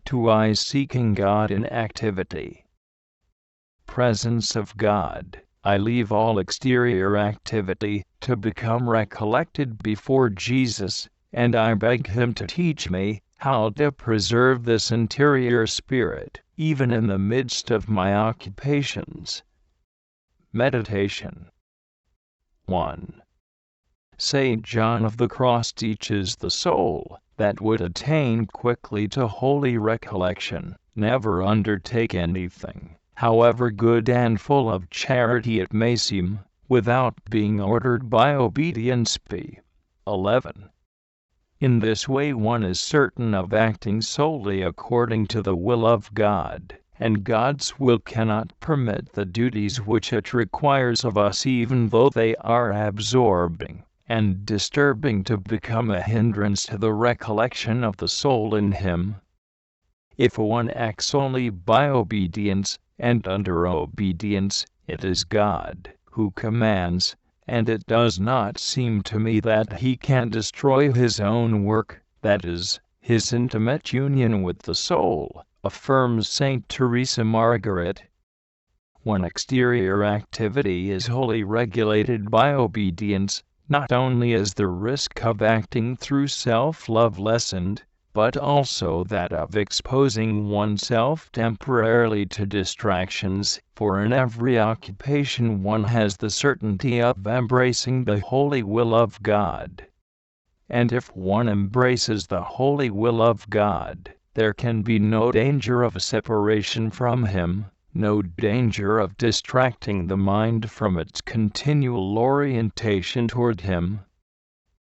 2. I seeking God in activity. Presence of God. I leave all exterior activity to become recollected before Jesus, and I beg Him to teach me how to preserve this interior spirit, even in the midst of my occupations. Meditation. 1. St. John of the Cross teaches the soul that would attain quickly to holy recollection, never undertake anything, however good and full of charity it may seem, without being ordered by obedience. P. 11. In this way one is certain of acting solely according to the will of God, and God's will cannot permit the duties which it requires of us, even though they are absorbing and disturbing, to become a hindrance to the recollection of the soul in Him. If one acts only by obedience, and under obedience, it is God who commands, and it does not seem to me that He can destroy His own work, that is, His intimate union with the soul, affirms Saint Teresa Margaret. When exterior activity is wholly regulated by obedience, not only is the risk of acting through self-love lessened, but also that of exposing oneself temporarily to distractions, for in every occupation one has the certainty of embracing the holy will of God. And if one embraces the holy will of God, there can be no danger of separation from Him, no danger of distracting the mind from its continual orientation toward Him.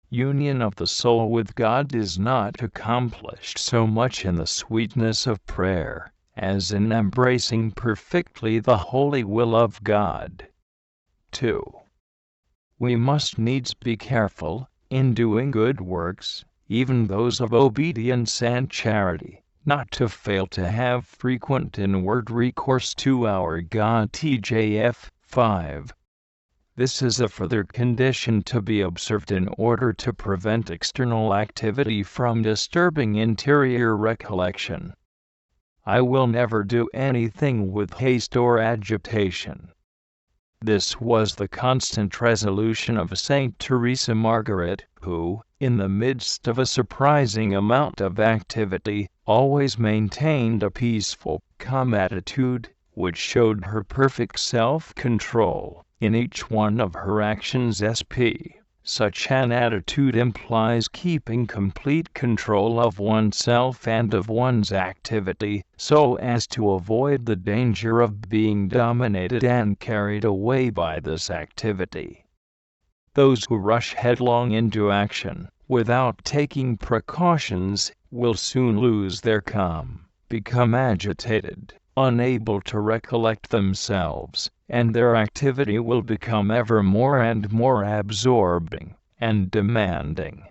Union of the soul with God is not accomplished so much in the sweetness of prayer, as in embracing perfectly the holy will of God. 2. We must needs be careful, in doing good works, even those of obedience and charity, not to fail to have frequent inward recourse to our God. TJF 5. This is a further condition to be observed in order to prevent external activity from disturbing interior recollection. I will never do anything with haste or agitation. This was the constant resolution of Saint Teresa Margaret, who, in the midst of a surprising amount of activity, always maintained a peaceful, calm attitude, which showed her perfect self-control in each one of her actions. SP. Such an attitude implies keeping complete control of oneself and of one's activity, so as to avoid the danger of being dominated and carried away by this activity. Those who rush headlong into action, without taking precautions, will soon lose their calm, become agitated, unable to recollect themselves, and their activity will become ever more and more absorbing and demanding.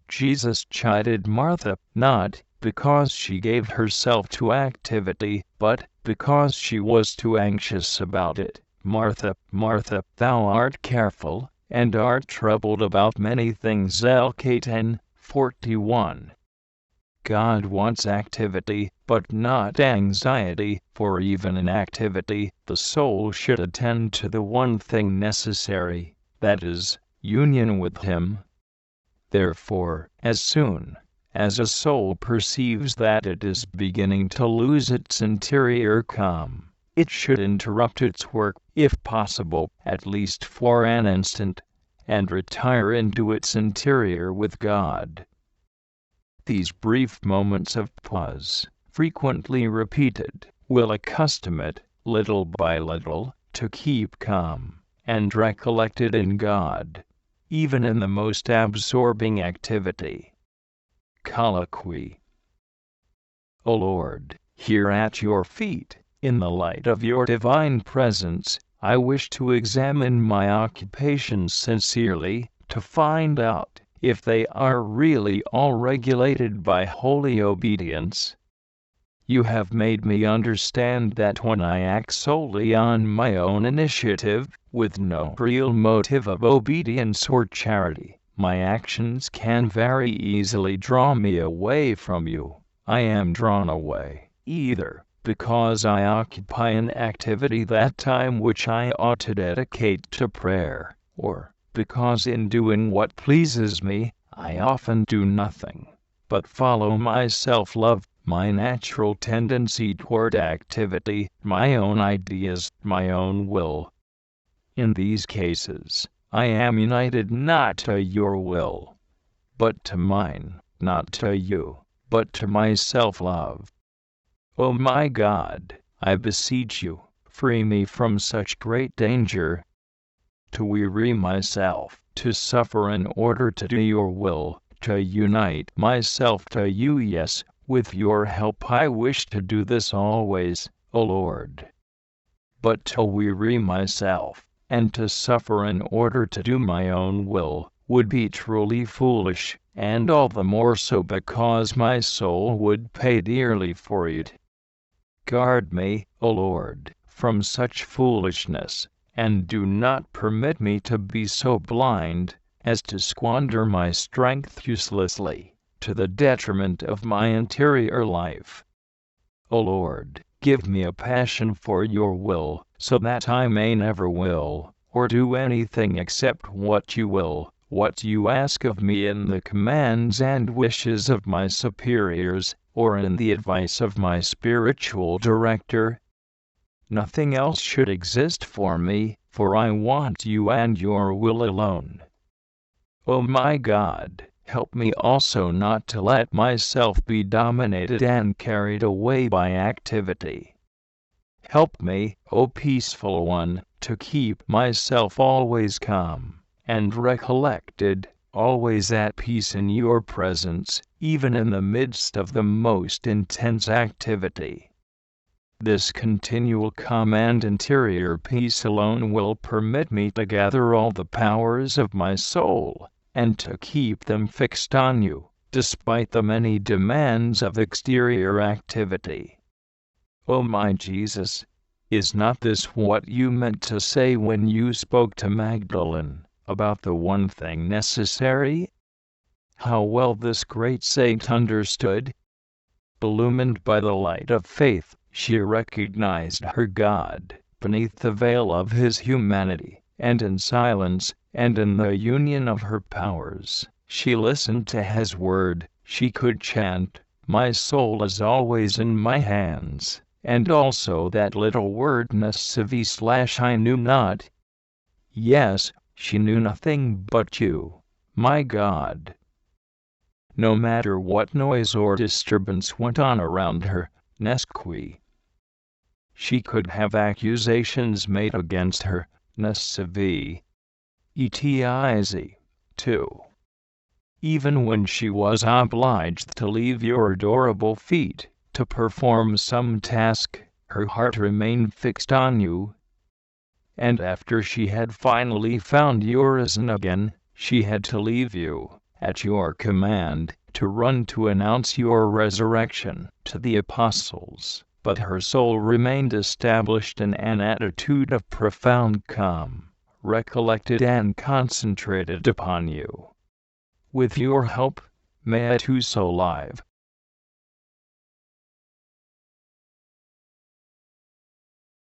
Jesus chided Martha, not because she gave herself to activity, but because she was too anxious about it. Martha, Martha, thou art careful, and art troubled about many things. Luke 10:41. God wants activity, but not anxiety, for even in activity, the soul should attend to the one thing necessary, that is, union with Him. Therefore, as soon as a soul perceives that it is beginning to lose its interior calm, it should interrupt its work, if possible, at least for an instant, and retire into its interior with God. These brief moments of pause, frequently repeated, will accustom it, little by little, to keep calm and recollected in God, even in the most absorbing activity. Colloquy. O Lord, here at your feet, in the light of your divine presence, I wish to examine my occupations sincerely, to find out if they are really all regulated by holy obedience. You have made me understand that when I act solely on my own initiative, with no real motive of obedience or charity, my actions can very easily draw me away from you, I am drawn away, either because I occupy an activity that time which I ought to dedicate to prayer, or because in doing what pleases me, I often do nothing but follow my self-love, my natural tendency toward activity, my own ideas, my own will. In these cases, I am united not to your will, but to mine, not to you, but to my self-love. O my God, I beseech you, free me from such great danger. To weary myself, to suffer in order to do your will, to unite myself to you. Yes, with your help I wish to do this always, O Lord. But to weary myself, and to suffer in order to do my own will, would be truly foolish, and all the more so because my soul would pay dearly for it. Guard me, O Lord, from such foolishness, and do not permit me to be so blind as to squander my strength uselessly, to the detriment of my interior life. O Lord, give me a passion for your will, so that I may never will, or do anything except what you will, what you ask of me in the commands and wishes of my superiors, or in the advice of my spiritual director. Nothing else should exist for me, for I want you and your will alone. O my God, help me also not to let myself be dominated and carried away by activity. Help me, O peaceful one, to keep myself always calm and recollected, always at peace in your presence, even in the midst of the most intense activity. This continual calm and interior peace alone will permit me to gather all the powers of my soul, and to keep them fixed on you, despite the many demands of exterior activity. O my Jesus, is not this what you meant to say when you spoke to Magdalene about the one thing necessary? How well this great saint understood! Illumined by the light of faith, she recognized her God beneath the veil of his humanity, and in silence, and in the union of her powers, she listened to his word. She could chant, "My soul is always in my hands," and also that little word "I knew not." Yes, she knew nothing but you, my God. No matter what noise or disturbance went on around her, nesqui. She could have accusations made against her, nescivi. Etiz. too. Even when she was obliged to leave your adorable feet, to perform some task, her heart remained fixed on you. And after she had finally found you risen again, she had to leave you, at your command, to run to announce your resurrection to the apostles, but her soul remained established in an attitude of profound calm, recollected and concentrated upon you. With your help, may I too so live,